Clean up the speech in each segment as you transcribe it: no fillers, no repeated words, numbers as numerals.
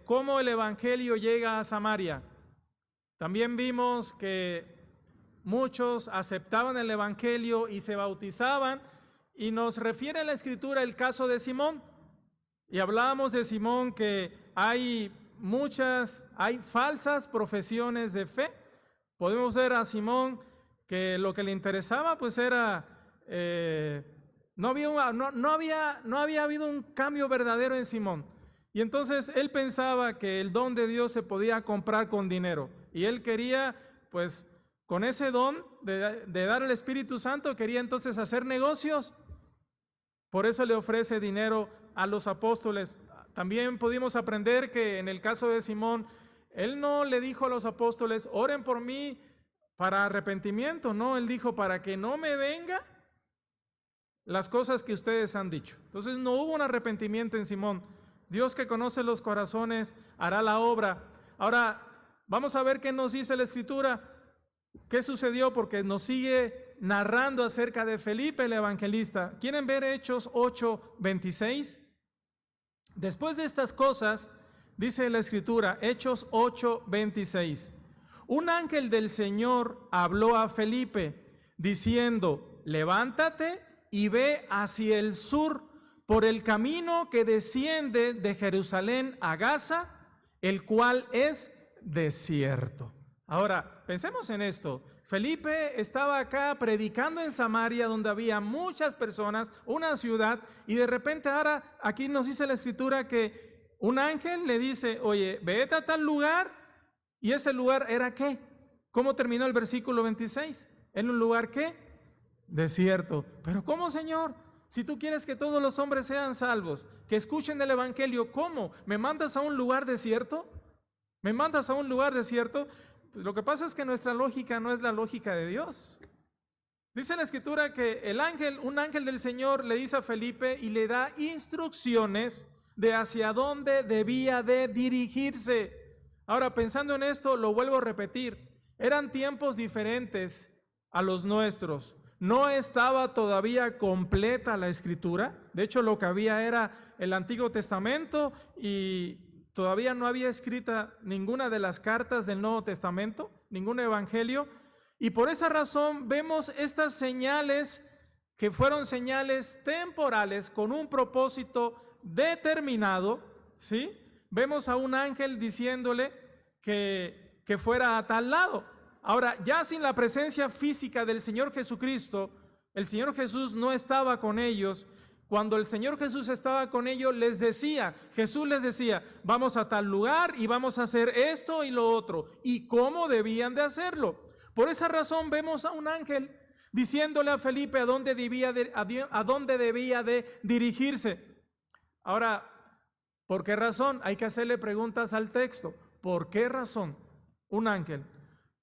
cómo el Evangelio llega a Samaria. También vimos que muchos aceptaban el Evangelio y se bautizaban, y nos refiere a la Escritura el caso de Simón. Y hablábamos de Simón que hay falsas profesiones de fe. Podemos ver a Simón que lo que le interesaba pues era, no había habido un cambio verdadero en Simón. Y entonces él pensaba que el don de Dios se podía comprar con dinero. Y él quería, pues, con ese don de dar el Espíritu Santo, quería entonces hacer negocios. Por eso le ofrece dinero a los apóstoles. También pudimos aprender que en el caso de Simón, él no le dijo a los apóstoles, oren por mí para arrepentimiento. No, él dijo, para que no me venga las cosas que ustedes han dicho. Entonces no hubo un arrepentimiento en Simón. Dios, que conoce los corazones, hará la obra. Ahora, vamos a ver qué nos dice la Escritura. ¿Qué sucedió? Porque nos sigue narrando acerca de Felipe el evangelista. ¿Quieren ver Hechos 8:26? Después de estas cosas, dice la Escritura, Hechos 8:26. Un ángel del Señor habló a Felipe, diciendo, levántate y ve hacia el sur, por el camino que desciende de Jerusalén a Gaza, el cual es desierto. Ahora, pensemos en esto. Felipe estaba acá predicando en Samaria, donde había muchas personas, una ciudad, y de repente ahora aquí nos dice la Escritura que un ángel le dice, oye, vete a tal lugar, y ese lugar era ¿qué? ¿Cómo terminó el versículo 26? ¿En un lugar qué? Desierto. ¿Pero cómo, Señor? Si tú quieres que todos los hombres sean salvos, que escuchen el Evangelio, ¿cómo? ¿Me mandas a un lugar desierto? ¿Me mandas a un lugar desierto? Pues lo que pasa es que nuestra lógica no es la lógica de Dios. Dice la Escritura que un ángel del Señor le dice a Felipe y le da instrucciones de hacia dónde debía de dirigirse. Ahora, pensando en esto, lo vuelvo a repetir, eran tiempos diferentes a los nuestros. No estaba todavía completa la Escritura. De hecho, lo que había era el Antiguo Testamento y todavía no había escrita ninguna de las cartas del Nuevo Testamento, ningún evangelio. Y por esa razón vemos estas señales que fueron señales temporales con un propósito determinado, ¿sí? Vemos a un ángel diciéndole que fuera a tal lado. Ahora, ya sin la presencia física del Señor Jesucristo, el Señor Jesús no estaba con ellos. Cuando el Señor Jesús estaba con ellos, Jesús les decía, vamos a tal lugar y vamos a hacer esto y lo otro, y cómo debían de hacerlo. Por esa razón vemos a un ángel diciéndole a Felipe a dónde debía de dirigirse. Ahora, ¿por qué razón? Hay que hacerle preguntas al texto. ¿Por qué razón un ángel?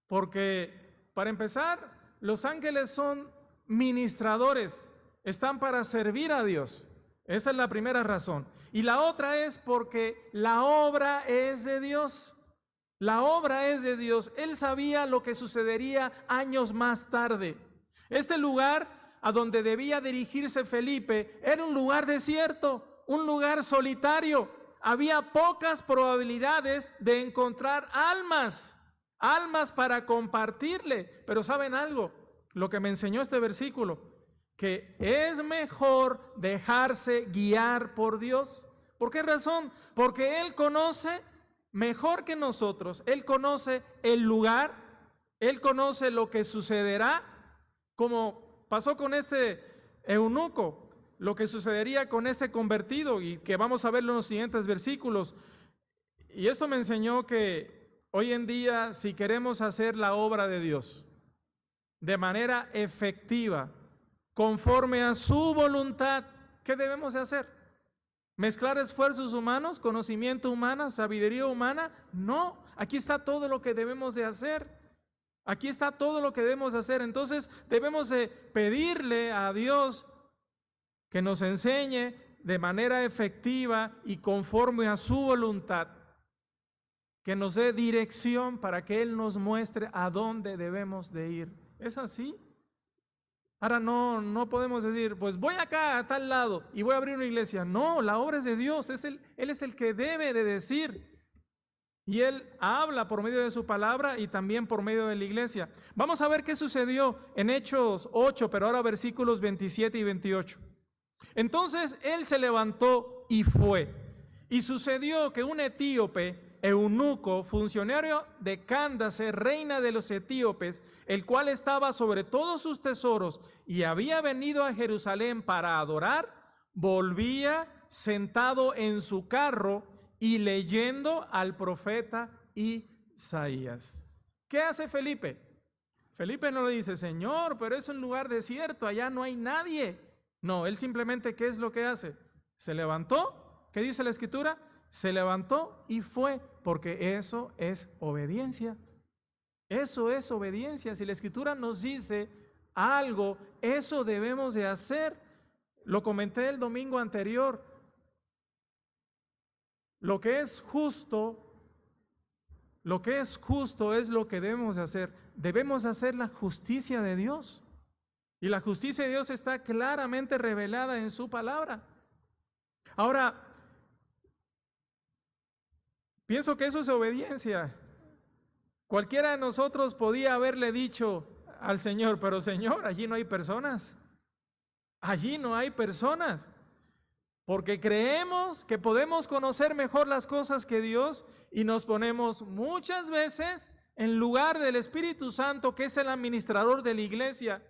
Porque, para empezar, los ángeles son ministradores, están para servir a Dios. Esa es la primera razón. Y la otra es porque la obra es de Dios. La obra es de Dios. Él sabía lo que sucedería años más tarde. Este lugar a donde debía dirigirse Felipe era un lugar desierto, un lugar solitario. Había pocas probabilidades de encontrar almas para compartirle. Pero ¿saben algo? Lo que me enseñó este versículo, que es mejor dejarse guiar por Dios. ¿Por qué razón? Porque Él conoce mejor que nosotros. Él conoce el lugar, Él conoce lo que sucederá, como pasó con este eunuco, lo que sucedería con este convertido, y que vamos a verlo en los siguientes versículos. Y esto me enseñó que hoy en día, si queremos hacer la obra de Dios de manera efectiva, conforme a su voluntad, ¿qué debemos de hacer? ¿Mezclar esfuerzos humanos, conocimiento humana, sabiduría humana? No, aquí está todo lo que debemos de hacer. Aquí está todo lo que debemos de hacer. Entonces debemos de pedirle a Dios que nos enseñe de manera efectiva y conforme a su voluntad, que nos dé dirección para que Él nos muestre a dónde debemos de ir. ¿Es así? Ahora no podemos decir, pues voy acá a tal lado y voy a abrir una iglesia. No, la obra es de Dios, Él es el que debe de decir. Y Él habla por medio de su palabra y también por medio de la iglesia. Vamos a ver qué sucedió en Hechos 8, pero ahora versículos 27 y 28. Entonces Él se levantó y fue. Y sucedió que un etíope, eunuco, funcionario de Cándace, reina de los etíopes, el cual estaba sobre todos sus tesoros y había venido a Jerusalén para adorar, volvía sentado en su carro y leyendo al profeta Isaías. ¿Qué hace Felipe? Felipe no le dice, Señor, pero es un lugar desierto, allá no hay nadie. No, él simplemente, ¿qué es lo que hace? Se levantó, ¿qué dice la Escritura? Se levantó y fue, porque eso es obediencia. Eso es obediencia. Si la Escritura nos dice algo, eso debemos de hacer. Lo comenté el domingo anterior. Lo que es justo es lo que debemos de hacer. Debemos hacer la justicia de Dios. Y la justicia de Dios está claramente revelada en su palabra. Ahora, pienso que eso es obediencia. Cualquiera de nosotros podía haberle dicho al Señor, pero Señor, allí no hay personas. Allí no hay personas. Porque creemos que podemos conocer mejor las cosas que Dios y nos ponemos muchas veces en lugar del Espíritu Santo, que es el administrador de la iglesia.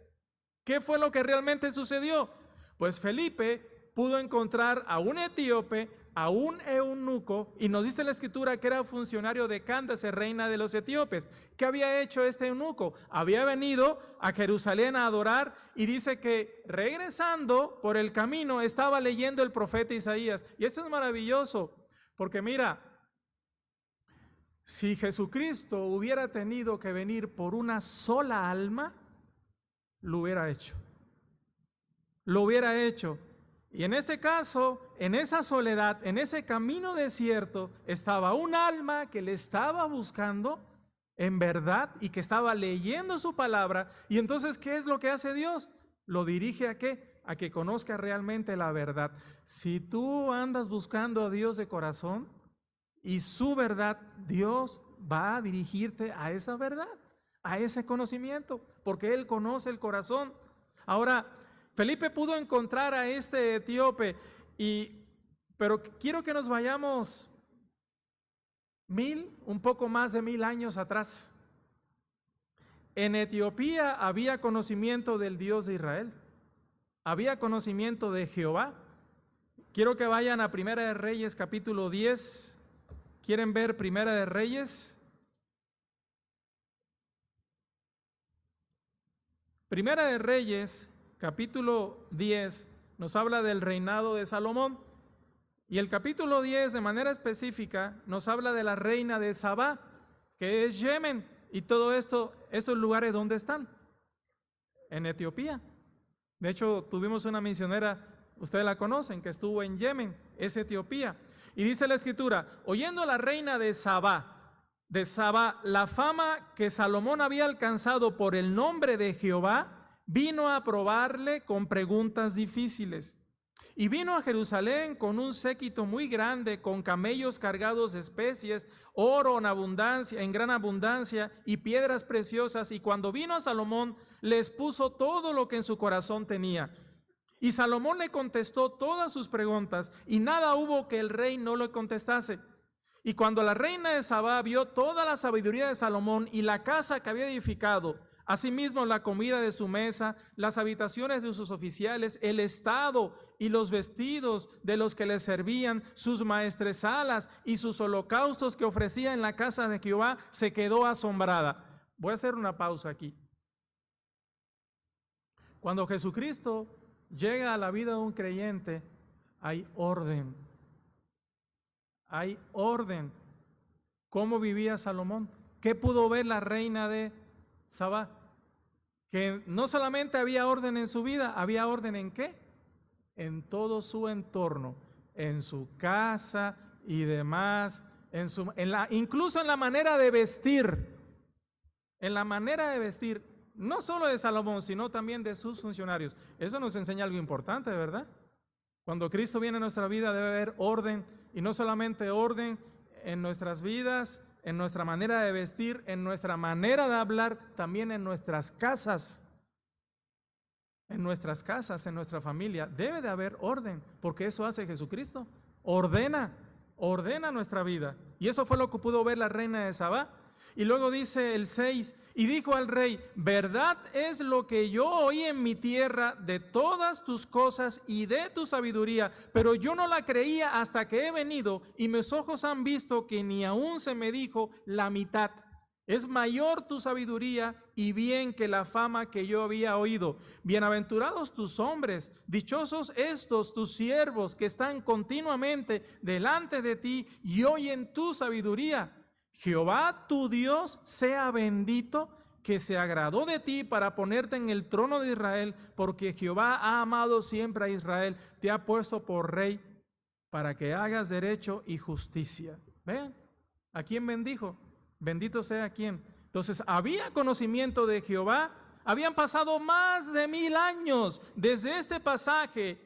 ¿Qué fue lo que realmente sucedió? Pues Felipe pudo encontrar a un etíope, a un eunuco, y nos dice la Escritura que era funcionario de Cándace, reina de los etíopes. ¿Qué había hecho este eunuco? Había venido a Jerusalén a adorar y dice que regresando por el camino estaba leyendo el profeta Isaías. Y esto es maravilloso, porque mira, si Jesucristo hubiera tenido que venir por una sola alma, lo hubiera hecho. Lo hubiera hecho. Y en este caso, en esa soledad, en ese camino desierto, estaba un alma que le estaba buscando en verdad y que estaba leyendo su palabra. Y entonces, ¿qué es lo que hace Dios? Lo dirige ¿a qué? A que conozca realmente la verdad. Si tú andas buscando a Dios de corazón y su verdad, Dios va a dirigirte a esa verdad, a ese conocimiento, porque Él conoce el corazón. Ahora, Felipe pudo encontrar a este etíope, pero quiero que nos vayamos un poco más de 1000 años atrás. En Etiopía había conocimiento del Dios de Israel, había conocimiento de Jehová. Quiero que vayan a Primera de Reyes, capítulo 10. ¿Quieren ver Primera de Reyes? Primera de Reyes, capítulo 10, nos habla del reinado de Salomón. Y el capítulo 10, de manera específica, nos habla de la reina de Sabá, que es Yemen. Y todo esto, estos lugares, ¿dónde están? En Etiopía. De hecho, tuvimos una misionera, ustedes la conocen, que estuvo en Yemen, es Etiopía. Y dice la Escritura, oyendo la reina de Sabá, la fama que Salomón había alcanzado por el nombre de Jehová, vino a probarle con preguntas difíciles. Y vino a Jerusalén con un séquito muy grande, con camellos cargados de especies, oro en gran abundancia y piedras preciosas. Y cuando vino a Salomón, les puso todo lo que en su corazón tenía. Y Salomón le contestó todas sus preguntas, y nada hubo que el rey no le contestase. Y cuando la reina de Sabá vio toda la sabiduría de Salomón y la casa que había edificado, asimismo la comida de su mesa, las habitaciones de sus oficiales, el estado y los vestidos de los que le servían, sus maestresalas y sus holocaustos que ofrecía en la casa de Jehová, se quedó asombrada. Voy a hacer una pausa aquí. Cuando Jesucristo llega a la vida de un creyente, hay orden. Hay orden. ¿Cómo vivía Salomón? ¿Qué pudo ver la reina de Sabá? Que no solamente había orden en su vida, había orden ¿en qué? En todo su entorno, en su casa y demás, incluso en la manera de vestir. En la manera de vestir. no solo de Salomón, sino también de sus funcionarios. Eso nos enseña algo importante, ¿verdad? Cuando Cristo viene a nuestra vida debe haber orden, y no solamente orden en nuestras vidas, en nuestra manera de vestir, en nuestra manera de hablar, también en nuestras casas. En nuestras casas, en nuestra familia, debe de haber orden, porque eso hace Jesucristo. Ordena nuestra vida. Y eso fue lo que pudo ver la reina de Sabá. Y luego dice el 6, y dijo al rey, verdad es lo que yo oí en mi tierra de todas tus cosas y de tu sabiduría, pero yo no la creía hasta que he venido y mis ojos han visto que ni aún se me dijo la mitad. Es mayor tu sabiduría y bien que la fama que yo había oído. Bienaventurados tus hombres, dichosos estos tus siervos que están continuamente delante de ti y oyen tu sabiduría. Jehová tu Dios sea bendito, que se agradó de ti para ponerte en el trono de Israel, porque Jehová ha amado siempre a Israel, te ha puesto por rey para que hagas derecho y justicia. Vean, ¿a quién bendijo? Bendito sea quien. Entonces había conocimiento de Jehová. Habían pasado más de 1000 años desde este pasaje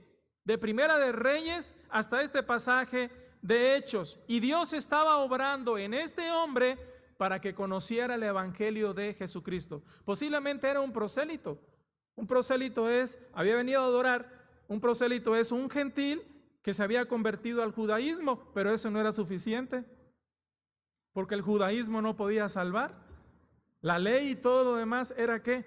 de Primera de Reyes hasta este pasaje de Hechos, y Dios estaba obrando en este hombre para que conociera el evangelio de Jesucristo. Posiblemente era un prosélito. Un prosélito había venido a adorar. Un prosélito es un gentil que se había convertido al judaísmo, pero eso no era suficiente, porque el judaísmo no podía salvar. La ley y todo lo demás ¿era qué?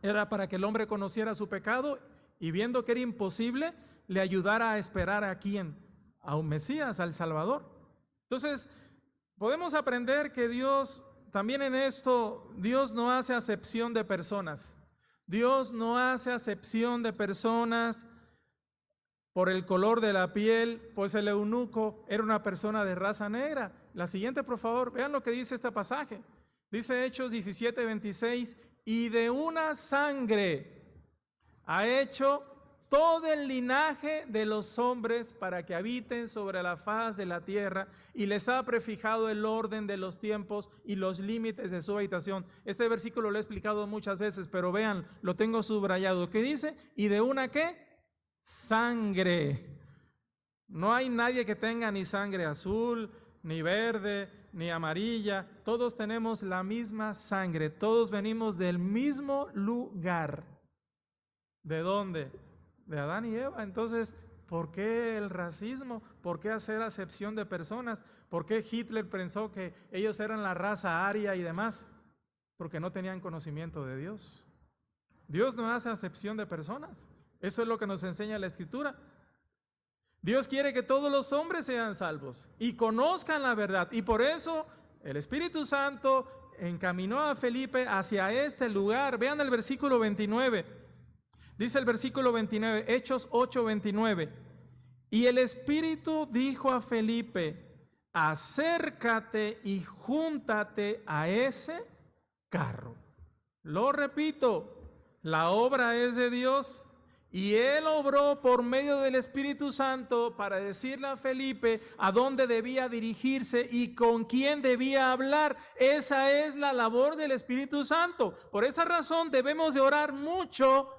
Era para que el hombre conociera su pecado y, viendo que era imposible, le ayudara a esperar ¿a quién? A un Mesías, al Salvador. Entonces, podemos aprender que Dios, también en esto, Dios no hace acepción de personas. Dios no hace acepción de personas por el color de la piel, pues el eunuco era una persona de raza negra. La siguiente, por favor, vean lo que dice este pasaje. Dice Hechos 17:26, y de una sangre ha hecho todo el linaje de los hombres para que habiten sobre la faz de la tierra, y les ha prefijado el orden de los tiempos y los límites de su habitación. Este versículo lo he explicado muchas veces, pero vean, lo tengo subrayado. ¿Qué dice? ¿Y de una qué? Sangre. No hay nadie que tenga ni sangre azul, ni verde, ni amarilla. Todos tenemos la misma sangre. Todos venimos del mismo lugar. ¿De dónde? De Adán y Eva. Entonces, ¿por qué el racismo? ¿Por qué hacer acepción de personas? ¿Por qué Hitler pensó que ellos eran la raza aria y demás? Porque no tenían conocimiento de Dios. Dios no hace acepción de personas. Eso es lo que nos enseña la Escritura. Dios quiere que todos los hombres sean salvos y conozcan la verdad. Y por eso el Espíritu Santo encaminó a Felipe hacia este lugar. Vean el versículo 29. Dice el versículo 29, Hechos 8:29. Y el Espíritu dijo a Felipe, acércate y júntate a ese carro. Lo repito, la obra es de Dios. Y Él obró por medio del Espíritu Santo para decirle a Felipe a dónde debía dirigirse y con quién debía hablar. Esa es la labor del Espíritu Santo. Por esa razón debemos de orar mucho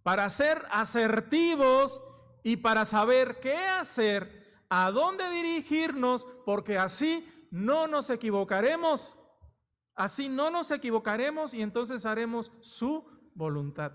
para ser asertivos y para saber qué hacer, a dónde dirigirnos, porque así no nos equivocaremos. Así no nos equivocaremos y entonces haremos su voluntad.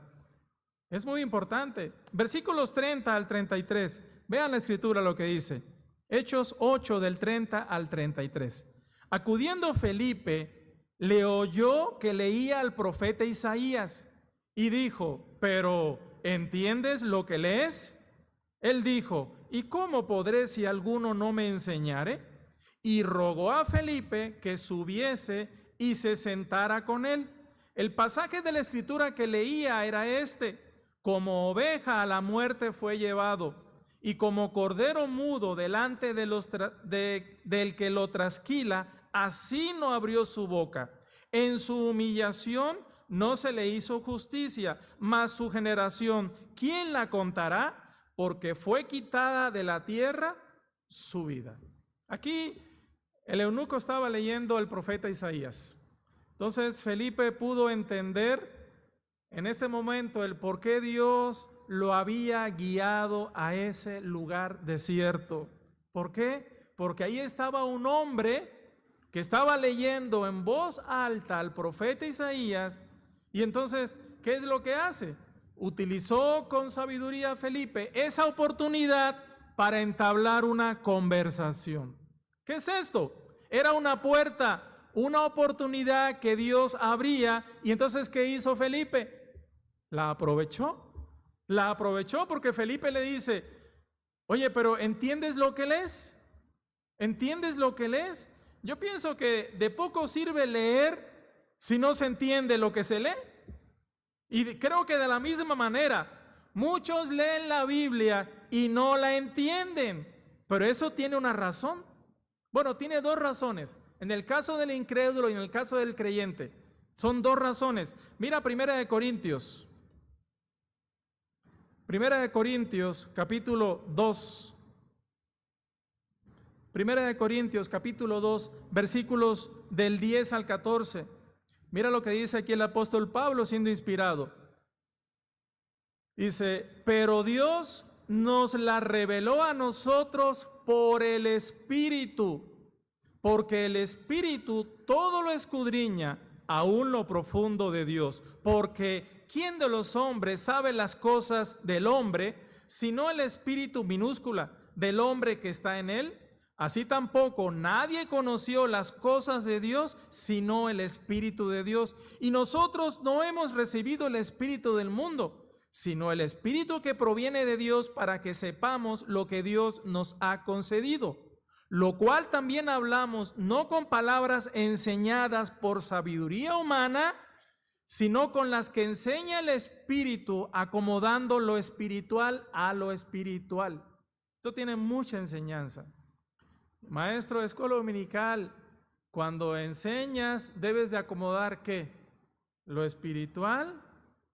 Es muy importante. Versículos 30 al 33. Vean la Escritura lo que dice. Hechos 8 del 30 al 33. Acudiendo Felipe, le oyó que leía al profeta Isaías y dijo, pero ¿entiendes lo que lees? Él dijo, ¿y cómo podré si alguno no me enseñare? Y rogó a Felipe que subiese y se sentara con él. El pasaje de la Escritura que leía era este: como oveja a la muerte fue llevado, y como cordero mudo delante de del que lo trasquila, así no abrió su boca. En su humillación no se le hizo justicia, mas su generación, ¿quién la contará? Porque fue quitada de la tierra su vida. Aquí el eunuco estaba leyendo el profeta Isaías. Entonces Felipe pudo entender en este momento el por qué Dios lo había guiado a ese lugar desierto. ¿Por qué? Porque ahí estaba un hombre que estaba leyendo en voz alta al profeta Isaías, y entonces, ¿qué es lo que hace? Utilizó con sabiduría Felipe esa oportunidad para entablar una conversación. ¿Qué es esto? Era una puerta, una oportunidad que Dios abría, y entonces, ¿qué hizo Felipe? La aprovechó. La aprovechó porque Felipe le dice, oye, pero ¿entiendes lo que lees? ¿Entiendes lo que lees? Yo pienso que de poco sirve leer si no se entiende lo que se lee. Y creo que de la misma manera, muchos leen la Biblia y no la entienden. Pero eso tiene una razón. Bueno, tiene dos razones. En el caso del incrédulo y en el caso del creyente. Son dos razones. Mira 1 Corintios. 1 Corintios capítulo 2. 1 Corintios capítulo 2, versículos del 10 al 14. Mira lo que dice aquí el apóstol Pablo siendo inspirado. Dice, pero Dios nos la reveló a nosotros por el Espíritu, porque el Espíritu todo lo escudriña, aún lo profundo de Dios. Porque ¿quién de los hombres sabe las cosas del hombre, sino el Espíritu minúscula del hombre que está en él? Así tampoco nadie conoció las cosas de Dios, sino el Espíritu de Dios. Y nosotros no hemos recibido el Espíritu del mundo, sino el Espíritu que proviene de Dios, para que sepamos lo que Dios nos ha concedido. Lo cual también hablamos, no con palabras enseñadas por sabiduría humana, sino con las que enseña el Espíritu, acomodando lo espiritual a lo espiritual. Esto tiene mucha enseñanza. Maestro de escuela dominical, cuando enseñas debes de acomodar ¿qué? Lo espiritual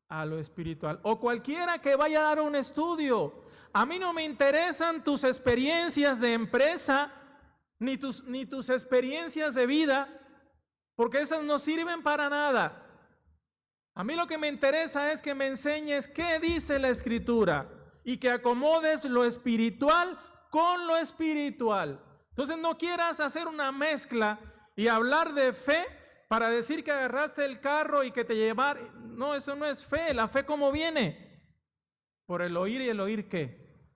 a lo espiritual. O cualquiera que vaya a dar un estudio. A mí no me interesan tus experiencias de empresa, ni tus experiencias de vida, porque esas no sirven para nada. A mí lo que me interesa es que me enseñes qué dice la Escritura y que acomodes lo espiritual con lo espiritual. Entonces no quieras hacer una mezcla y hablar de fe para decir que agarraste el carro y que te llevaron. No, eso no es fe. La fe, ¿cómo viene? Por el oír, y el oír ¿qué?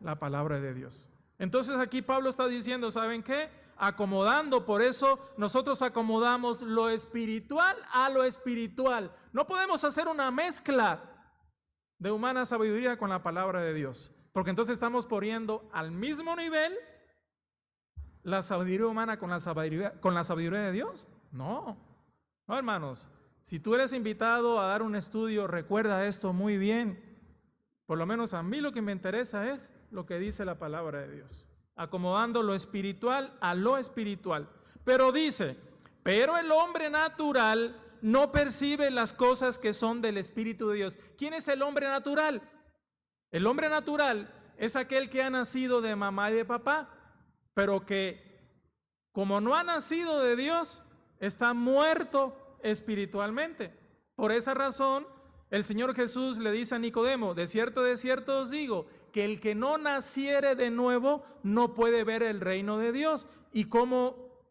La palabra de Dios. Entonces aquí Pablo está diciendo, ¿saben qué? Acomodando, por eso nosotros acomodamos lo espiritual a lo espiritual. No podemos hacer una mezcla de humana sabiduría con la palabra de Dios, porque entonces estamos poniendo al mismo nivel la sabiduría humana con la sabiduría de Dios. No, hermanos, si tú eres invitado a dar un estudio, recuerda esto muy bien. Por lo menos a mí lo que me interesa es lo que dice la palabra de Dios, acomodando lo espiritual a lo espiritual. Pero dice, pero el hombre natural no percibe las cosas que son del Espíritu de Dios. ¿Quién es el hombre natural? El hombre natural es aquel que ha nacido de mamá y de papá, pero que como no ha nacido de Dios, está muerto espiritualmente. Por esa razón, el Señor Jesús le dice a Nicodemo, de cierto os digo, que el que no naciere de nuevo no puede ver el reino de Dios. Y cómo,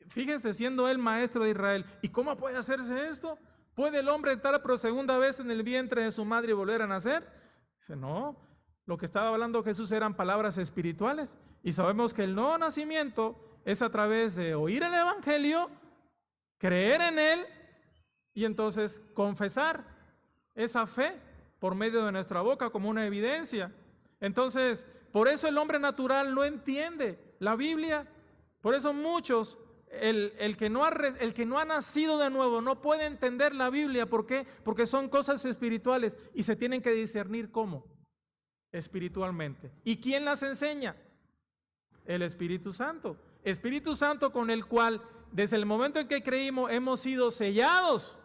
fíjense, siendo él maestro de Israel, ¿y cómo puede hacerse esto? ¿Puede el hombre entrar por segunda vez en el vientre de su madre y volver a nacer? Dice, no. Lo que estaba hablando Jesús eran palabras espirituales, y sabemos que el nuevo nacimiento es a través de oír el Evangelio, creer en él y entonces confesar esa fe por medio de nuestra boca como una evidencia. Entonces, por eso el hombre natural no entiende la Biblia. Por eso muchos, el que no ha nacido de nuevo no puede entender la Biblia. ¿Por qué? Porque son cosas espirituales y se tienen que discernir ¿cómo? Espiritualmente. ¿Y quién las enseña? El Espíritu Santo. Espíritu Santo con el cual desde el momento en que creímos hemos sido sellados.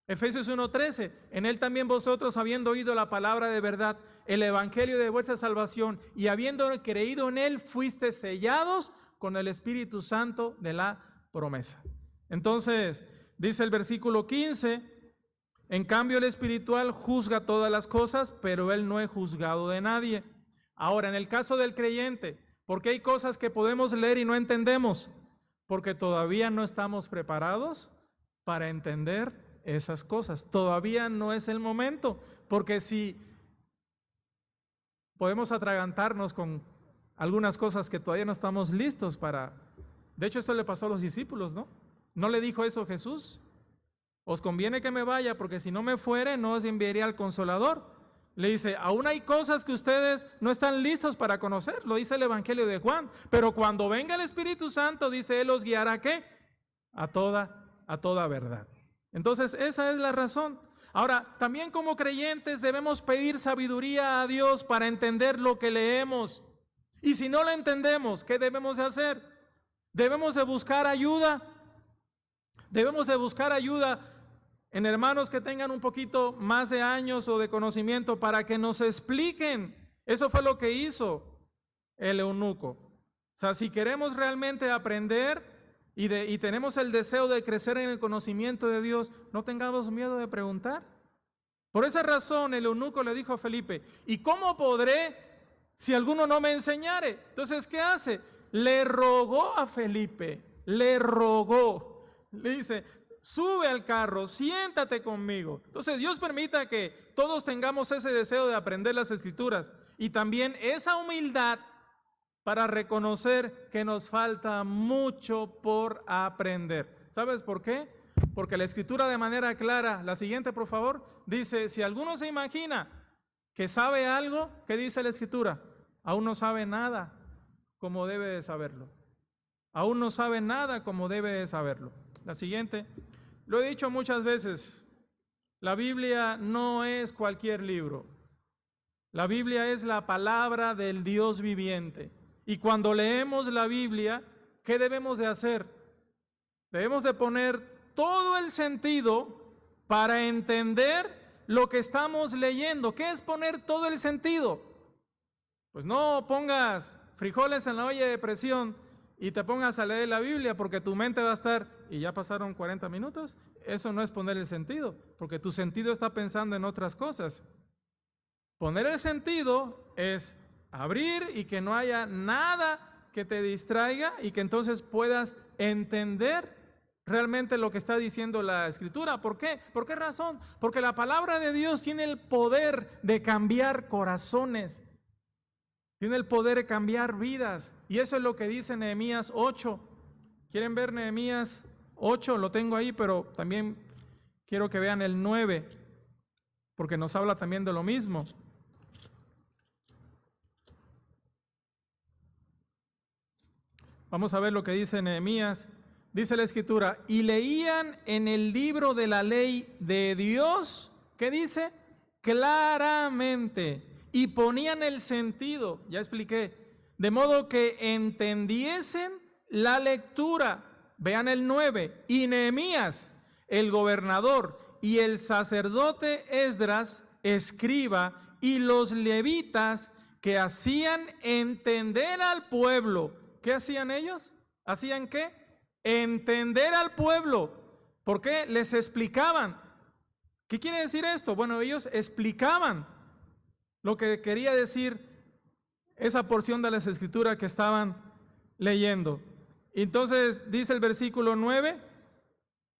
Efesios 1:13, en él también vosotros, habiendo oído la palabra de verdad, el evangelio de vuestra salvación, y habiendo creído en él, fuiste sellados con el Espíritu Santo de la promesa. Entonces, dice el versículo 15, En cambio, el espiritual juzga todas las cosas, pero él no es juzgado de nadie. Ahora, en el caso del creyente, ¿por qué hay cosas que podemos leer y no entendemos? Porque todavía no estamos preparados para entender esas cosas. Todavía no es el momento, porque si podemos atragantarnos con algunas cosas que todavía no estamos listos para. De hecho, esto le pasó a los discípulos, ¿no? ¿No le dijo eso Jesús? Os conviene que me vaya, porque si no me fuere, no os enviaría al Consolador. Le dice, aún hay cosas que ustedes no están listos para conocer, lo dice el Evangelio de Juan, pero cuando venga el Espíritu Santo, dice, Él os guiará ¿a qué? A toda verdad. Entonces, esa es la razón. Ahora, también como creyentes debemos pedir sabiduría a Dios para entender lo que leemos. Y si no lo entendemos, ¿qué debemos de hacer? Debemos de buscar ayuda. Debemos de buscar ayuda en hermanos que tengan un poquito más de años o de conocimiento para que nos expliquen. Eso fue lo que hizo el eunuco. O sea, si queremos realmente aprender y tenemos el deseo de crecer en el conocimiento de Dios, no tengamos miedo de preguntar. Por esa razón el eunuco le dijo a Felipe, ¿y cómo podré si alguno no me enseñare? Entonces, ¿qué hace? Le rogó a Felipe, le rogó. Le dice, sube al carro, siéntate conmigo. Entonces Dios permita que todos tengamos ese deseo de aprender las Escrituras y también esa humildad para reconocer que nos falta mucho por aprender. ¿Sabes por qué? Porque la Escritura de manera clara, la siguiente por favor, dice, si alguno se imagina que sabe algo, ¿qué dice la Escritura? Aún no sabe nada como debe de saberlo. Aún no sabe nada como debe de saberlo. La siguiente, lo he dicho muchas veces, la Biblia no es cualquier libro. La Biblia es la palabra del Dios viviente. Y cuando leemos la Biblia, ¿qué debemos de hacer? Debemos de poner todo el sentido para entender lo que estamos leyendo. ¿Qué es poner todo el sentido? Pues no pongas frijoles en la olla de presión y te pongas a leer la Biblia porque tu mente va a estar, y ya pasaron 40 minutos, eso no es poner el sentido, porque tu sentido está pensando en otras cosas. Poner el sentido es abrir y que no haya nada que te distraiga y que entonces puedas entender realmente lo que está diciendo la Escritura. ¿Por qué? ¿Por qué razón? Porque la palabra de Dios tiene el poder de cambiar corazones. Tiene el poder de cambiar vidas. Y eso es lo que dice Nehemías 8. ¿Quieren ver Nehemías 8? Lo tengo ahí, pero también quiero que vean el 9, porque nos habla también de lo mismo. Vamos a ver lo que dice Nehemías. Dice la Escritura, y leían en el libro de la ley de Dios, ¿qué dice? Claramente. Y ponían el sentido, ya expliqué, de modo que entendiesen la lectura. Vean el 9. Y Nehemías, el gobernador, y el sacerdote Esdras, escriba, y los levitas que hacían entender al pueblo. ¿Qué hacían ellos? ¿Hacían qué? Entender al pueblo. ¿Por qué? Les explicaban. ¿Qué quiere decir esto? Bueno, ellos explicaban lo que quería decir esa porción de las Escrituras que estaban leyendo. Entonces dice el versículo 9,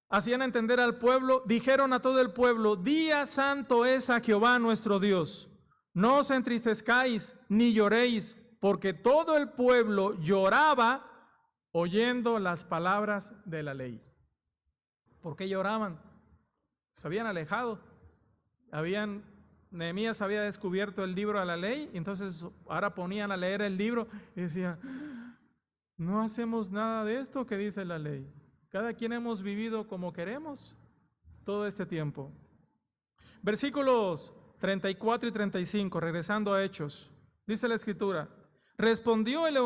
hacían entender al pueblo, dijeron a todo el pueblo, día santo es a Jehová nuestro Dios, no os entristezcáis ni lloréis, porque todo el pueblo lloraba oyendo las palabras de la ley. ¿Por qué lloraban? Se habían alejado, Nehemías había descubierto el libro de la ley, entonces ahora ponían a leer el libro y decían, no hacemos nada de esto que dice la ley. Cada quien hemos vivido como queremos todo este tiempo. Versículos 34 y 35, regresando a Hechos, dice la Escritura, respondiendo el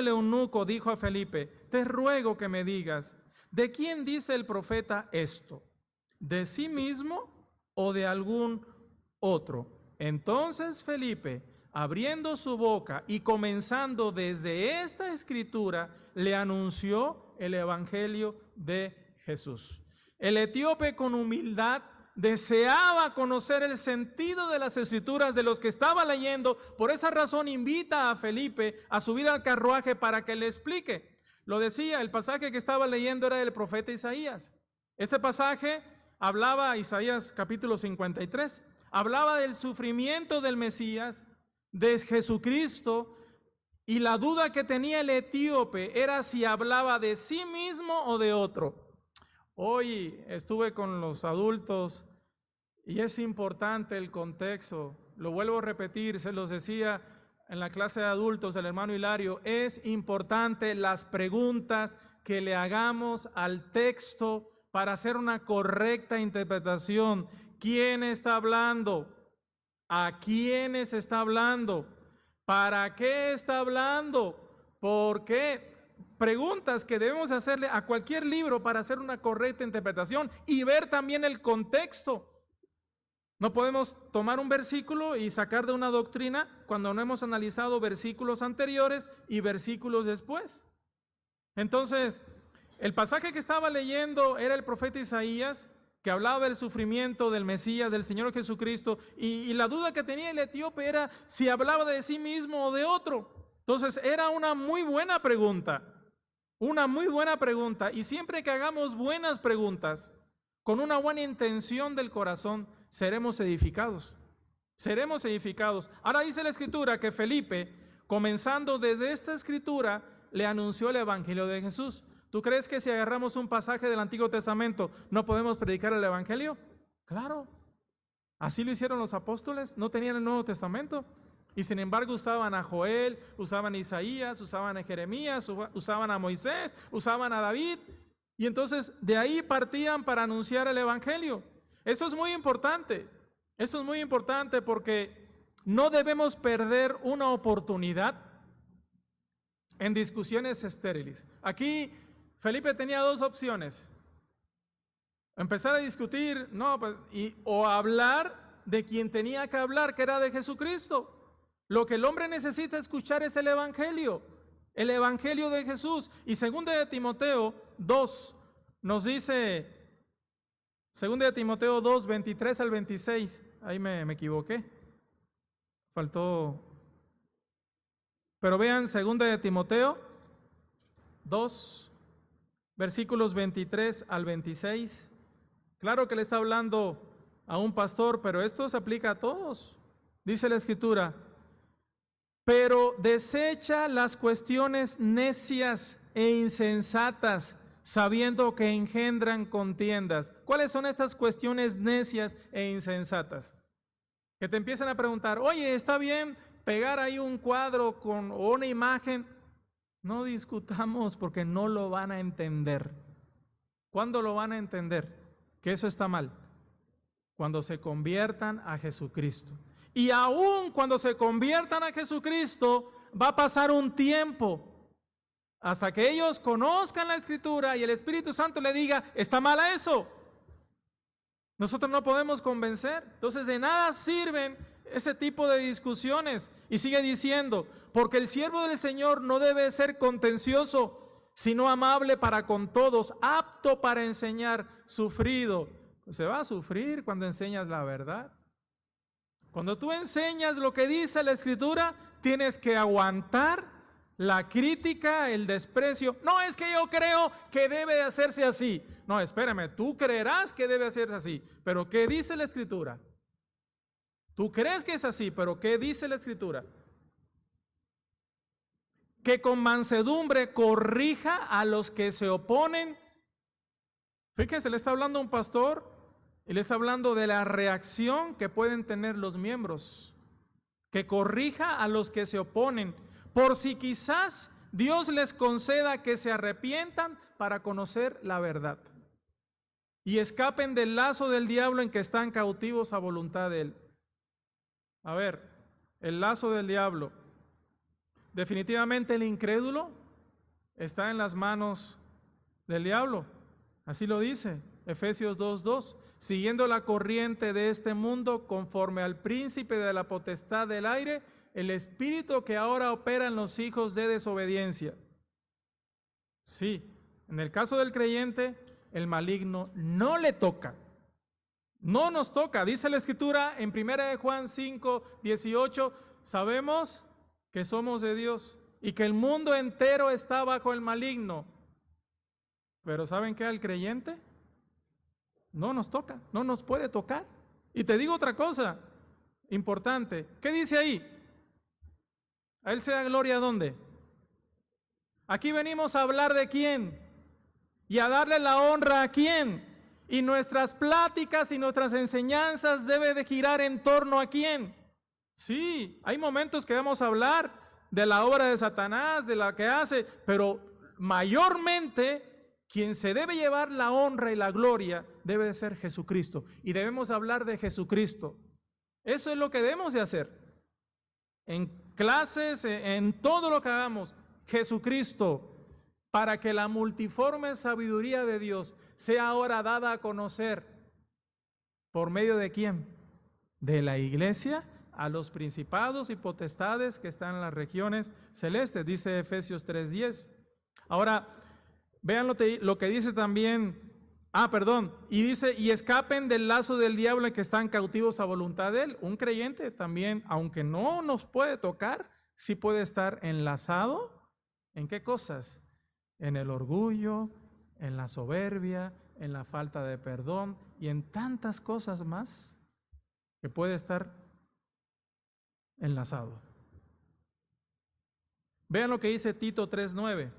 eunuco dijo a Felipe, te ruego que me digas, ¿de quién dice el profeta esto? ¿De sí mismo o de algún otro? Entonces Felipe, abriendo su boca y comenzando desde esta escritura, le anunció el evangelio de Jesús. El etíope con humildad deseaba conocer el sentido de las escrituras de los que estaba leyendo. Por esa razón invita a Felipe a subir al carruaje para que le explique. Lo decía, el pasaje que estaba leyendo era del profeta Isaías. Este pasaje hablaba, Isaías capítulo 53, hablaba del sufrimiento del Mesías, de Jesucristo, y la duda que tenía el etíope era si hablaba de sí mismo o de otro. Hoy estuve con los adultos y es importante el contexto. Lo vuelvo a repetir, se los decía en la clase de adultos el hermano Hilario, es importante las preguntas que le hagamos al texto para hacer una correcta interpretación. ¿Quién está hablando? ¿A quiénes está hablando? ¿Para qué está hablando? ¿Por qué? Preguntas que debemos hacerle a cualquier libro para hacer una correcta interpretación y ver también el contexto. No podemos tomar un versículo y sacar de una doctrina cuando no hemos analizado versículos anteriores y versículos después. Entonces, el pasaje que estaba leyendo era el profeta Isaías, que hablaba del sufrimiento del Mesías, del Señor Jesucristo, y la duda que tenía el etíope era si hablaba de sí mismo o de otro. Entonces, era una muy buena pregunta, y siempre que hagamos buenas preguntas, con una buena intención del corazón, seremos edificados. Ahora dice la Escritura que Felipe, comenzando desde esta Escritura, le anunció el Evangelio de Jesús. ¿Tú crees que si agarramos un pasaje del Antiguo Testamento no podemos predicar el Evangelio? Claro. Así lo hicieron los apóstoles, no tenían el Nuevo Testamento. Y sin embargo usaban a Joel, usaban a Isaías, usaban a Jeremías, usaban a Moisés, usaban a David. Y entonces de ahí partían para anunciar el Evangelio. Esto es muy importante porque no debemos perder una oportunidad en discusiones estériles. Aquí Felipe tenía dos opciones: empezar a discutir, o hablar de quien tenía que hablar, que era de Jesucristo. Lo que el hombre necesita escuchar es el Evangelio de Jesús. Y 2 de Timoteo 2 nos dice, 2 de Timoteo 2, 23 al 26, ahí me equivoqué, faltó, pero vean 2 de Timoteo 2, versículos 23 al 26, claro que le está hablando a un pastor, pero esto se aplica a todos. Dice la Escritura: pero desecha las cuestiones necias e insensatas, sabiendo que engendran contiendas. ¿Cuáles son estas cuestiones necias e insensatas? Que te empiezan a preguntar, oye, ¿está bien pegar ahí un cuadro o una imagen? No discutamos porque no lo van a entender. ¿Cuándo lo van a entender? Que eso está mal. Cuando se conviertan a Jesucristo. Y aún cuando se conviertan a Jesucristo, va a pasar un tiempo hasta que ellos conozcan la Escritura y el Espíritu Santo le diga, está mal eso. Nosotros no podemos convencer. Entonces de nada sirven ese tipo de discusiones. Y sigue diciendo, porque el siervo del Señor no debe ser contencioso, sino amable para con todos, apto para enseñar, sufrido. Se va a sufrir cuando enseñas la verdad. Cuando tú enseñas lo que dice la Escritura, tienes que aguantar la crítica, el desprecio. No, es que yo creo que debe de hacerse así. No, espérame, tú creerás que debe hacerse así, pero ¿qué dice la Escritura? Tú crees que es así, pero ¿qué dice la Escritura? Que con mansedumbre corrija a los que se oponen. Fíjense, le está hablando a un pastor y le está hablando de la reacción que pueden tener los miembros. Que corrija a los que se oponen, por si quizás Dios les conceda que se arrepientan para conocer la verdad y escapen del lazo del diablo en que están cautivos a voluntad de él. A ver, el lazo del diablo. Definitivamente el incrédulo está en las manos del diablo. Así lo dice Efesios 2:2. Siguiendo la corriente de este mundo, conforme al príncipe de la potestad del aire, el espíritu que ahora opera en los hijos de desobediencia. Sí, en el caso del creyente, el maligno no le toca. No nos toca. Dice la Escritura en 1 Juan 5, 18, sabemos que somos de Dios y que el mundo entero está bajo el maligno. Pero ¿saben qué? Al creyente no nos toca, no nos puede tocar. Y te digo otra cosa importante. ¿Qué dice ahí? A Él sea gloria, ¿dónde? Aquí venimos a hablar de quién y a darle la honra a quién. Y nuestras pláticas y nuestras enseñanzas deben de girar en torno a quién. Sí, hay momentos que vamos a hablar de la obra de Satanás, de la que hace, pero mayormente quien se debe llevar la honra y la gloria debe de ser Jesucristo. Y debemos hablar de Jesucristo. Eso es lo que debemos de hacer. En clases, en todo lo que hagamos, Jesucristo, para que la multiforme sabiduría de Dios sea ahora dada a conocer. ¿Por medio de quién? De la iglesia a los principados y potestades que están en las regiones celestes, dice Efesios 3:10. Ahora, vean lo que dice también, y dice, y escapen del lazo del diablo en que están cautivos a voluntad de él. Un creyente también, aunque no nos puede tocar, sí puede estar enlazado. ¿En qué cosas? En el orgullo, en la soberbia, en la falta de perdón y en tantas cosas más que puede estar enlazado. Vean lo que dice Tito 3:9.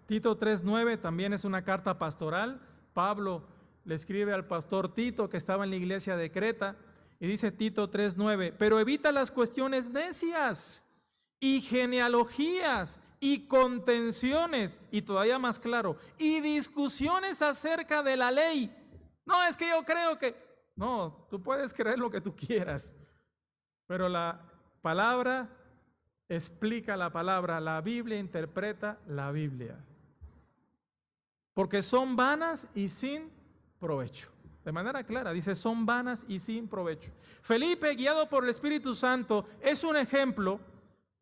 Tito 3:9 también es una carta pastoral. Pablo le escribe al pastor Tito, que estaba en la iglesia de Creta, y dice Tito 3:9, pero evita las cuestiones necias y genealogías y contenciones, y todavía más claro, y discusiones acerca de la ley. No, es que yo creo que... No, tú puedes creer lo que tú quieras, pero la palabra explica la palabra, la Biblia interpreta la Biblia. Porque son vanas y sin provecho. De manera clara, dice, son vanas y sin provecho. Felipe, guiado por el Espíritu Santo, es un ejemplo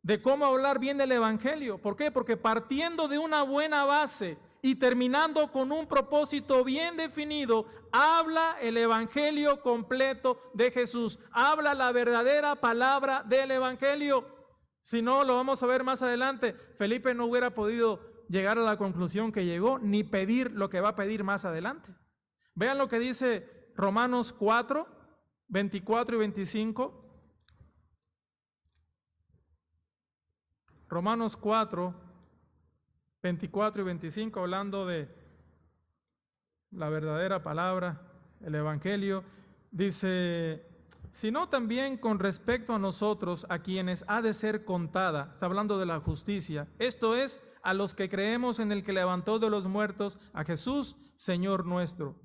de cómo hablar bien del Evangelio. ¿Por qué? Porque partiendo de una buena base y terminando con un propósito bien definido, habla el Evangelio completo de Jesús. Habla la verdadera palabra del Evangelio. Si no, lo vamos a ver más adelante. Felipe no hubiera podido llegar a la conclusión que llegó, ni pedir lo que va a pedir más adelante. Vean lo que dice Romanos 4, 24 y 25. Romanos 4, 24 y 25, hablando de la verdadera palabra, el Evangelio, dice, sino también con respecto a nosotros, a quienes ha de ser contada, está hablando de la justicia, esto es, a los que creemos en el que levantó de los muertos a Jesús, Señor nuestro,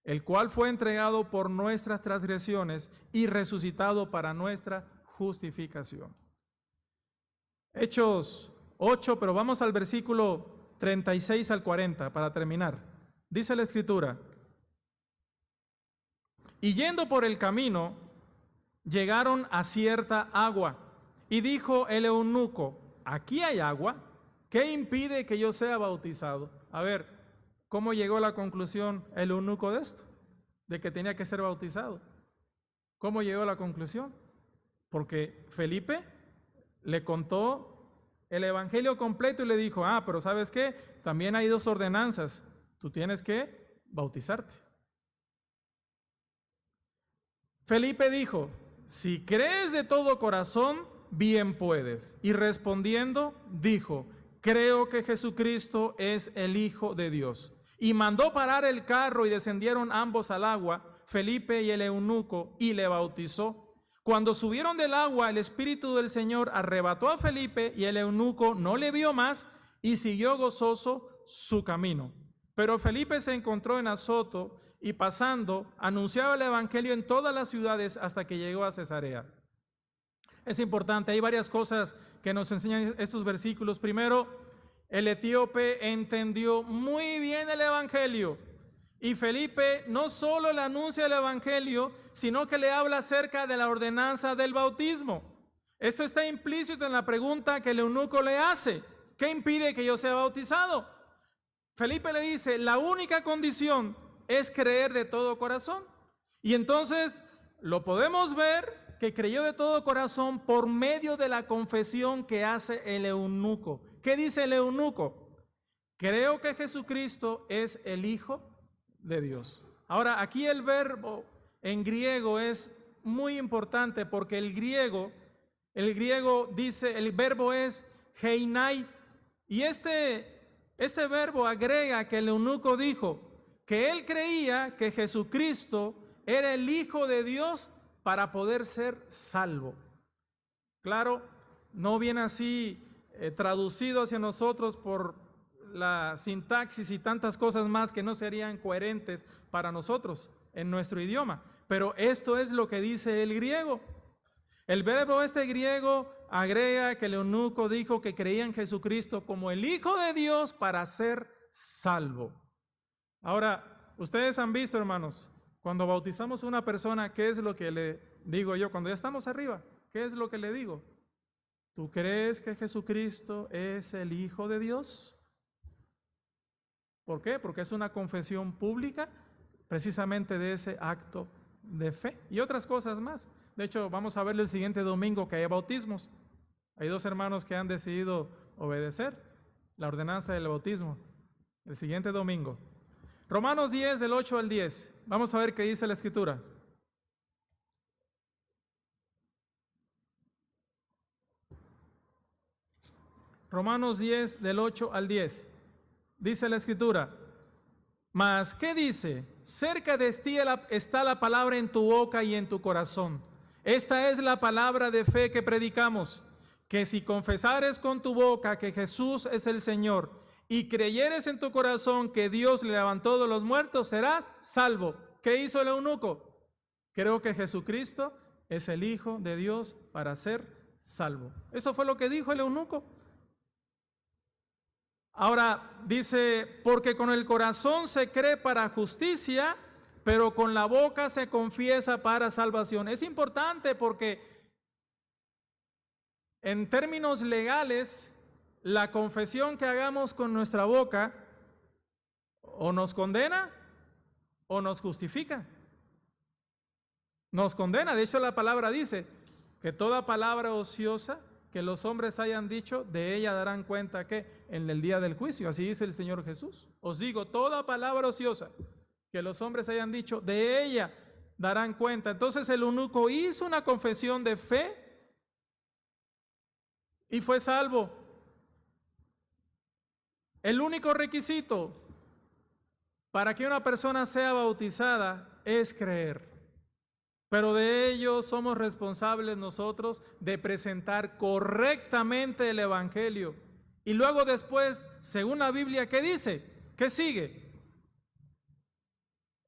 el cual fue entregado por nuestras transgresiones y resucitado para nuestra justificación. Hechos 8, pero vamos al versículo 36 al 40 para terminar. Dice la Escritura, y yendo por el camino, llegaron a cierta agua, y dijo el eunuco, aquí hay agua, ¿qué impide que yo sea bautizado? A ver, ¿cómo llegó a la conclusión el eunuco de esto? De que tenía que ser bautizado. ¿Cómo llegó a la conclusión? Porque Felipe le contó el evangelio completo y le dijo, pero ¿sabes qué? También hay dos ordenanzas. Tú tienes que bautizarte. Felipe dijo, si crees de todo corazón, bien puedes. Y respondiendo, dijo, creo que Jesucristo es el Hijo de Dios. Y mandó parar el carro y descendieron ambos al agua, Felipe y el eunuco, y le bautizó. Cuando subieron del agua, el Espíritu del Señor arrebató a Felipe y el eunuco no le vio más y siguió gozoso su camino. Pero Felipe se encontró en Azoto y pasando, anunciaba el Evangelio en todas las ciudades hasta que llegó a Cesarea. Es importante, hay varias cosas que nos enseñan estos versículos. Primero, el etíope entendió muy bien el Evangelio. Y Felipe no solo le anuncia el Evangelio, sino que le habla acerca de la ordenanza del bautismo. Esto está implícito en la pregunta que el eunuco le hace. ¿Qué impide que yo sea bautizado? Felipe le dice, la única condición es creer de todo corazón. Y entonces lo podemos ver que creyó de todo corazón por medio de la confesión que hace el eunuco. ¿Qué dice el eunuco? Creo que Jesucristo es el Hijo de Dios. Ahora, aquí el verbo en griego es muy importante porque el griego dice, el verbo es heinai, y este verbo agrega que el eunuco dijo que él creía que Jesucristo era el Hijo de Dios para poder ser salvo. Claro, no viene así traducido hacia nosotros por la sintaxis y tantas cosas más que no serían coherentes para nosotros en nuestro idioma, pero esto es lo que dice el griego. El verbo griego agrega que el eunuco dijo que creía en Jesucristo como el Hijo de Dios para ser salvo. Ahora, ustedes han visto, hermanos, cuando bautizamos a una persona, ¿qué es lo que le digo yo? Cuando ya estamos arriba, ¿qué es lo que le digo? ¿Tú crees que Jesucristo es el Hijo de Dios? ¿Por qué? Porque es una confesión pública precisamente de ese acto de fe y otras cosas más. De hecho, vamos a verlo el siguiente domingo que hay bautismos. Hay dos hermanos que han decidido obedecer la ordenanza del bautismo. El siguiente domingo. Romanos 10, del 8 al 10. Vamos a ver qué dice la Escritura. Romanos 10, del 8 al 10. Dice la Escritura: mas, ¿qué dice? Cerca de ti está la palabra en tu boca y en tu corazón. Esta es la palabra de fe que predicamos, que si confesares con tu boca que Jesús es el Señor y creyeres en tu corazón que Dios le levantó de los muertos, serás salvo. ¿Qué hizo el eunuco? Creo que Jesucristo es el Hijo de Dios para ser salvo. Eso fue lo que dijo el eunuco. Ahora dice, porque con el corazón se cree para justicia, pero con la boca se confiesa para salvación. Es importante porque en términos legales, la confesión que hagamos con nuestra boca o nos condena o nos justifica. Nos condena. De hecho, la palabra dice que toda palabra ociosa que los hombres hayan dicho, de ella darán cuenta que en el día del juicio. Así dice el Señor Jesús. Os digo, toda palabra ociosa que los hombres hayan dicho, de ella darán cuenta. Entonces el eunuco hizo una confesión de fe y fue salvo. El único requisito para que una persona sea bautizada es creer. Pero de ello somos responsables nosotros de presentar correctamente el Evangelio. Y luego después, según la Biblia, ¿qué dice? ¿Qué sigue?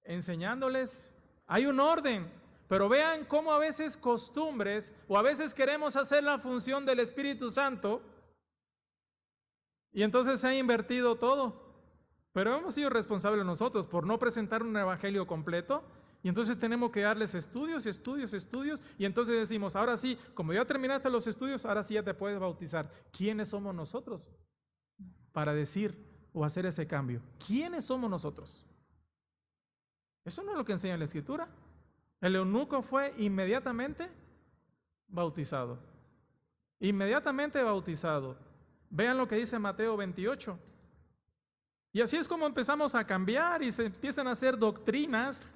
Enseñándoles. Hay un orden, pero vean cómo a veces costumbres o a veces queremos hacer la función del Espíritu Santo y entonces se ha invertido todo. Pero hemos sido responsables nosotros por no presentar un evangelio completo y entonces tenemos que darles estudios y entonces decimos, ahora sí, como ya terminaste los estudios, ahora sí ya te puedes bautizar. ¿Quiénes somos nosotros para decir o hacer ese cambio? ¿Quiénes somos nosotros? Eso no es lo que enseña la Escritura. El eunuco fue inmediatamente bautizado. Inmediatamente bautizado. Vean lo que dice Mateo 28. Y así es como empezamos a cambiar y se empiezan a hacer doctrinas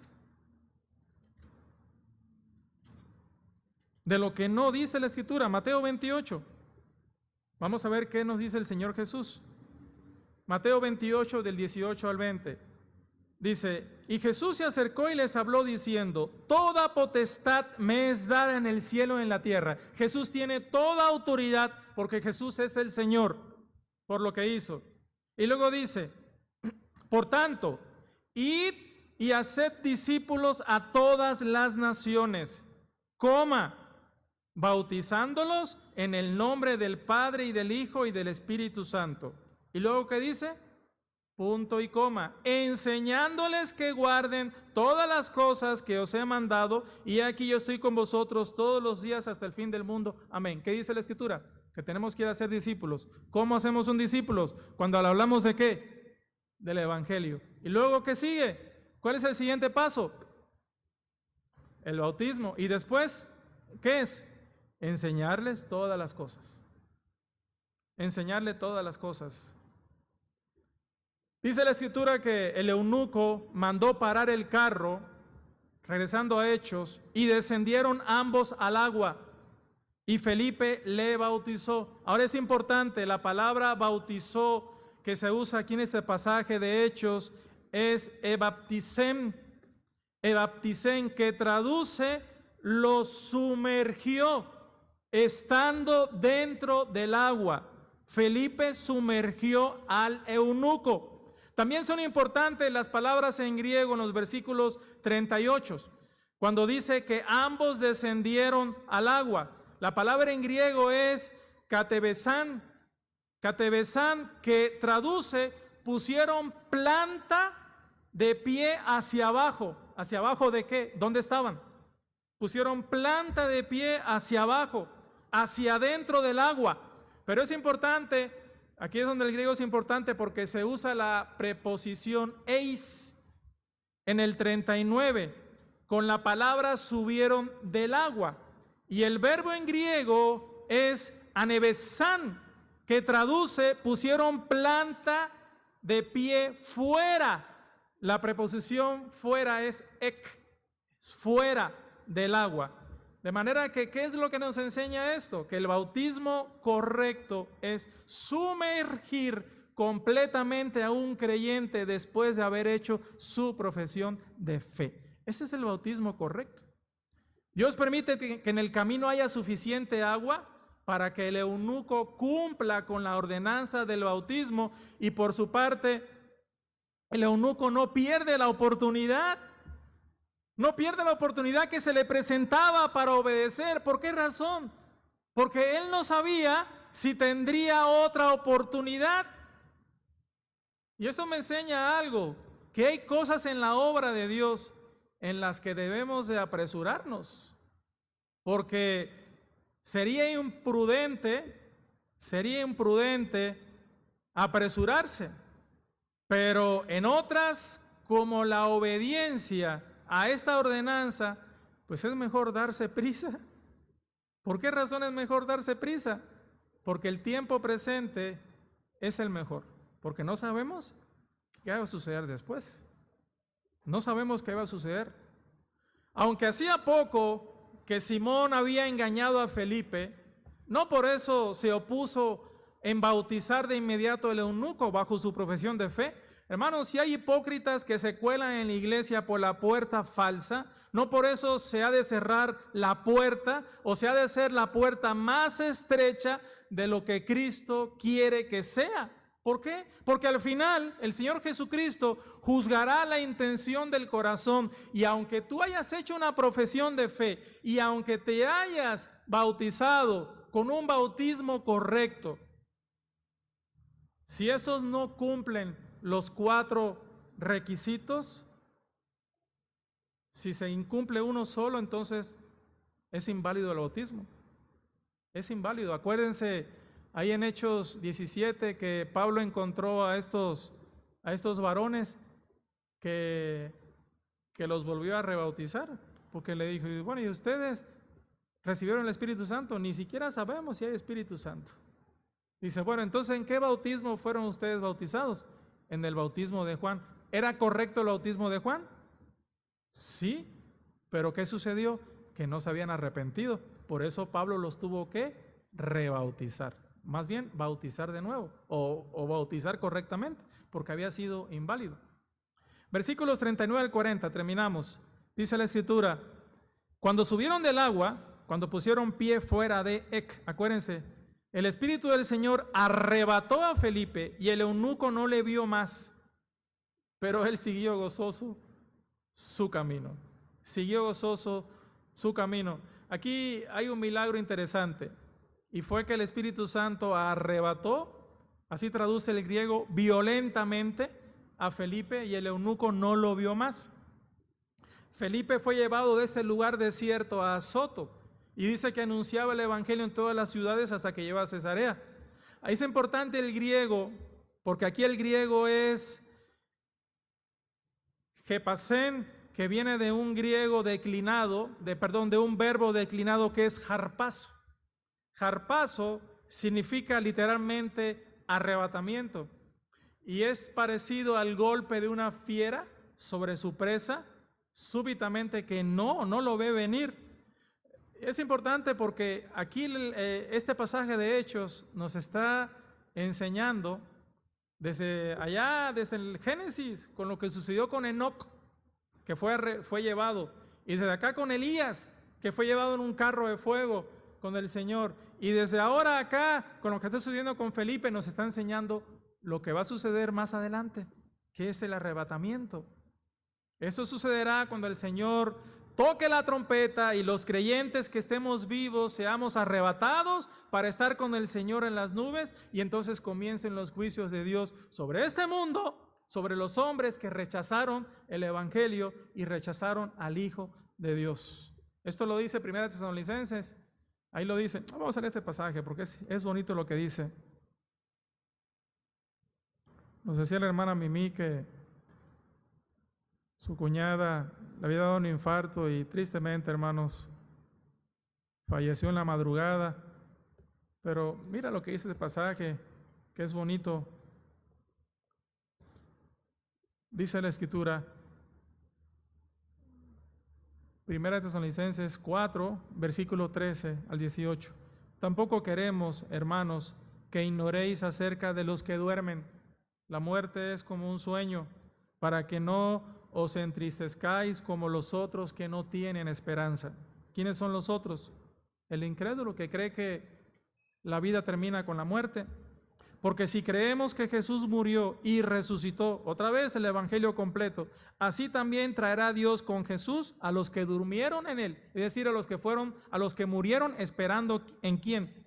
de lo que no dice la Escritura. Mateo 28. Vamos a ver qué nos dice el Señor Jesús. Mateo 28 del 18 al 20. Dice, y Jesús se acercó y les habló diciendo, toda potestad me es dada en el cielo y en la tierra. Jesús tiene toda autoridad porque Jesús es el Señor por lo que hizo. Y luego dice, por tanto, id y haced discípulos a todas las naciones, bautizándolos en el nombre del Padre y del Hijo y del Espíritu Santo. Y luego, ¿qué dice? Punto y coma, enseñándoles que guarden todas las cosas que os he mandado, y aquí yo estoy con vosotros todos los días hasta el fin del mundo. Amén. ¿Qué dice la Escritura? Que tenemos que ir a ser discípulos. ¿Cómo hacemos un discípulo? Cuando hablamos de ¿qué? del Evangelio. ¿Y luego qué sigue? ¿Cuál es el siguiente paso? El bautismo. Y después, ¿qué es? Enseñarles todas las cosas. Enseñarle todas las cosas. Dice la Escritura que el eunuco mandó parar el carro, regresando a Hechos, y descendieron ambos al agua, y Felipe le bautizó. Ahora es importante, la palabra bautizó que se usa aquí en este pasaje de Hechos es ebaptisem, que traduce lo sumergió estando dentro del agua. Felipe sumergió al eunuco. También son importantes las palabras en griego en los versículos 38, cuando dice que ambos descendieron al agua. La palabra en griego es katebesan, que traduce pusieron planta de pie hacia abajo. ¿Hacia abajo de qué? ¿Dónde estaban? Pusieron planta de pie hacia abajo, hacia adentro del agua. Pero es importante, aquí es donde el griego es importante porque se usa la preposición eis en el 39, con la palabra subieron del agua. Y el verbo en griego es anebesan, que traduce pusieron planta de pie fuera. La preposición fuera es ek, fuera del agua. De manera que, ¿qué es lo que nos enseña esto? Que el bautismo correcto es sumergir completamente a un creyente después de haber hecho su profesión de fe. Ese es el bautismo correcto. Dios permite que en el camino haya suficiente agua para que el eunuco cumpla con la ordenanza del bautismo, y por su parte el eunuco no pierde la oportunidad. No pierde la oportunidad que se le presentaba para obedecer. ¿Por qué razón? Porque él no sabía si tendría otra oportunidad. Y eso me enseña algo, que hay cosas en la obra de Dios en las que debemos de apresurarnos. Porque sería imprudente apresurarse. Pero en otras, como la obediencia a esta ordenanza, pues es mejor darse prisa. ¿Por qué razón es mejor darse prisa? Porque el tiempo presente es el mejor, porque no sabemos qué va a suceder después. No sabemos qué va a suceder. Aunque hacía poco que Simón había engañado a Felipe, no por eso se opuso en bautizar de inmediato al eunuco bajo su profesión de fe. Hermanos, si hay hipócritas que se cuelan en la iglesia por la puerta falsa, no por eso se ha de cerrar la puerta, o se ha de hacer la puerta más estrecha de lo que Cristo quiere que sea. ¿Por qué? Porque al final el Señor Jesucristo juzgará la intención del corazón, y aunque tú hayas hecho una profesión de fe y aunque te hayas bautizado con un bautismo correcto, si esos no cumplen los 4 requisitos, si se incumple uno solo, entonces es inválido el bautismo. Es inválido. Acuérdense ahí en Hechos 17 que Pablo encontró a estos varones que los volvió a rebautizar, porque le dijo, bueno, ¿y ustedes recibieron el Espíritu Santo? Ni siquiera sabemos si hay Espíritu Santo. Dice, bueno, entonces ¿en qué bautismo fueron ustedes bautizados? En el bautismo de Juan. ¿Era correcto el bautismo de Juan? Sí, pero ¿qué sucedió? Que no se habían arrepentido. Por eso Pablo los tuvo que rebautizar. Más bien, bautizar de nuevo o bautizar correctamente, porque había sido inválido. Versículos 39 al 40, terminamos. Dice la Escritura, cuando subieron del agua, cuando pusieron pie fuera de Ec, acuérdense, el Espíritu del Señor arrebató a Felipe y el eunuco no le vio más, pero él siguió gozoso su camino. Siguió gozoso su camino. Aquí hay un milagro interesante, y fue que el Espíritu Santo arrebató, así traduce el griego, violentamente a Felipe, y el eunuco no lo vio más. Felipe fue llevado de ese lugar desierto a Azoto, y dice que anunciaba el evangelio en todas las ciudades hasta que llegó a Cesarea. Ahí es importante el griego, porque aquí el griego es Gepasen, que viene de un griego declinado, de un verbo declinado que es harpazo. Harpazo significa literalmente arrebatamiento y es parecido al golpe de una fiera sobre su presa, súbitamente que no lo ve venir. Es importante porque aquí este pasaje de Hechos nos está enseñando desde allá, desde el Génesis, con lo que sucedió con Enoc, que fue llevado, y desde acá con Elías, que fue llevado en un carro de fuego con el Señor, y desde ahora acá, con lo que está sucediendo con Felipe, nos está enseñando lo que va a suceder más adelante, que es el arrebatamiento. Eso sucederá cuando el Señor toque la trompeta y los creyentes que estemos vivos seamos arrebatados para estar con el Señor en las nubes, y entonces comiencen los juicios de Dios sobre este mundo, sobre los hombres que rechazaron el Evangelio y rechazaron al Hijo de Dios. Esto lo dice 1 Tesalonicenses, ahí lo dice. Vamos a leer este pasaje porque es bonito lo que dice. Nos decía la hermana Mimi que su cuñada le había dado un infarto y tristemente, hermanos, falleció en la madrugada. Pero mira lo que dice este pasaje, que es bonito. Dice la Escritura, 1 Tesalonicenses 4, versículo 13 al 18. Tampoco queremos, hermanos, que ignoréis acerca de los que duermen. La muerte es como un sueño, para que no os entristezcáis como los otros que no tienen esperanza. ¿Quiénes son los otros? El incrédulo que cree que la vida termina con la muerte. Porque si creemos que Jesús murió y resucitó, otra vez el evangelio completo, así también traerá Dios con Jesús a los que durmieron en él, es decir, a los que murieron esperando ¿en quién?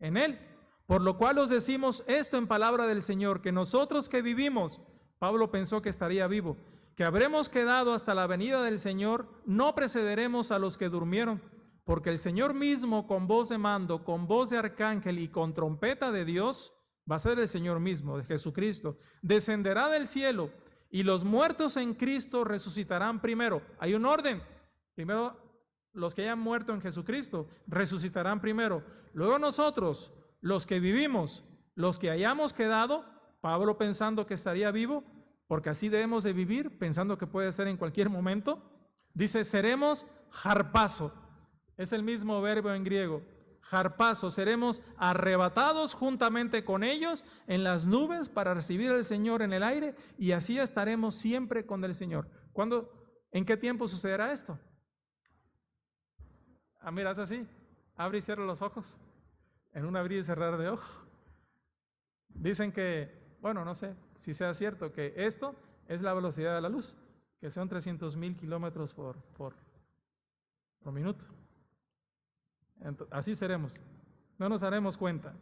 En él. Por lo cual os decimos esto en palabra del Señor, que nosotros que vivimos, Pablo pensó que estaría vivo, que habremos quedado hasta la venida del Señor, no precederemos a los que durmieron, porque el Señor mismo con voz de mando, con voz de arcángel y con trompeta de Dios, va a ser el Señor mismo, de Jesucristo, descenderá del cielo y los muertos en Cristo resucitarán primero. Hay un orden. Primero, los que hayan muerto en Jesucristo resucitarán primero. Luego nosotros, los que vivimos, los que hayamos quedado, Pablo pensando que estaría vivo, porque así debemos de vivir, pensando que puede ser en cualquier momento, dice, seremos harpazo. Es el mismo verbo en griego. Harpazo, seremos arrebatados juntamente con ellos en las nubes para recibir al Señor en el aire, y así estaremos siempre con el Señor. ¿En qué tiempo sucederá esto? Mira, es así, abre y cierra los ojos, en un abrir y cerrar de ojos. Dicen que, bueno, no sé si sea cierto, que esto es la velocidad de la luz, que son 300,000 kilómetros por minuto. Así seremos, no nos daremos cuenta.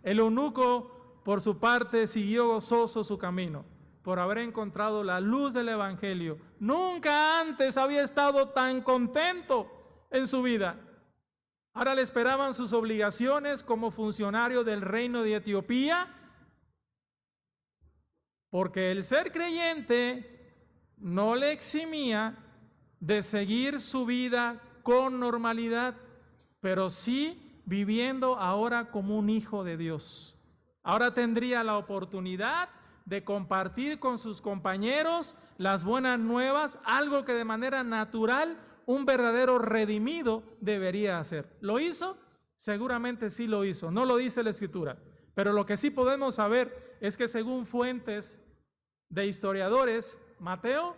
El eunuco, por su parte, siguió gozoso su camino, por haber encontrado la luz del Evangelio. Nunca antes había estado tan contento en su vida. Ahora le esperaban sus obligaciones como funcionario del reino de Etiopía, porque el ser creyente no le eximía de seguir su vida con normalidad, pero sí viviendo ahora como un hijo de Dios. Ahora tendría la oportunidad de compartir con sus compañeros las buenas nuevas, algo que de manera natural un verdadero redimido debería hacer. ¿Lo hizo? Seguramente sí lo hizo, no lo dice la Escritura, pero lo que sí podemos saber es que según fuentes de historiadores, Mateo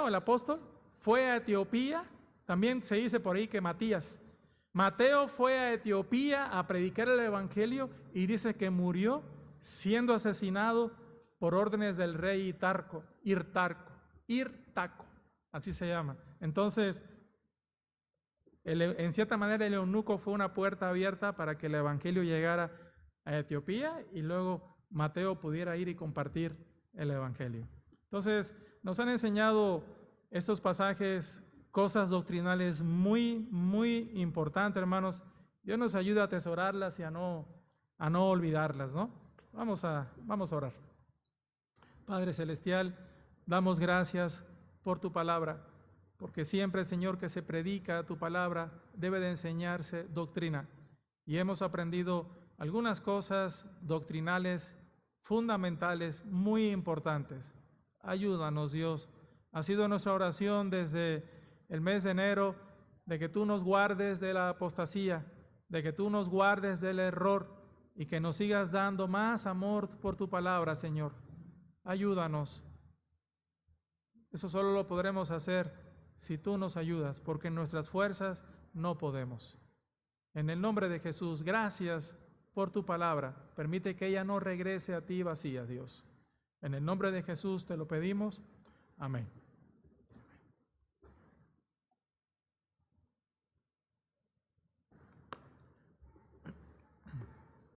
el apóstol, fue a Etiopía. También se dice por ahí que Mateo fue a Etiopía a predicar el Evangelio y dice que murió siendo asesinado por órdenes del rey Irtaco, así se llama. Entonces, en cierta manera el eunuco fue una puerta abierta para que el Evangelio llegara a Etiopía y luego Mateo pudiera ir y compartir el Evangelio. Entonces, nos han enseñado estos pasajes cosas doctrinales muy, muy importantes, hermanos. Dios nos ayude a atesorarlas y a no olvidarlas, ¿no? Vamos a orar. Padre Celestial, Damos gracias por tu palabra, porque siempre, Señor, que se predica tu palabra, debe de enseñarse doctrina. Y hemos aprendido algunas cosas doctrinales fundamentales, muy importantes. Ayúdanos, Dios. Ha sido nuestra oración desde el mes de enero, de que tú nos guardes de la apostasía, de que tú nos guardes del error y que nos sigas dando más amor por tu palabra, Señor. Ayúdanos. Eso solo lo podremos hacer si tú nos ayudas, porque en nuestras fuerzas no podemos. En el nombre de Jesús, gracias por tu palabra. Permite que ella no regrese a ti vacía, Dios. En el nombre de Jesús te lo pedimos. Amén.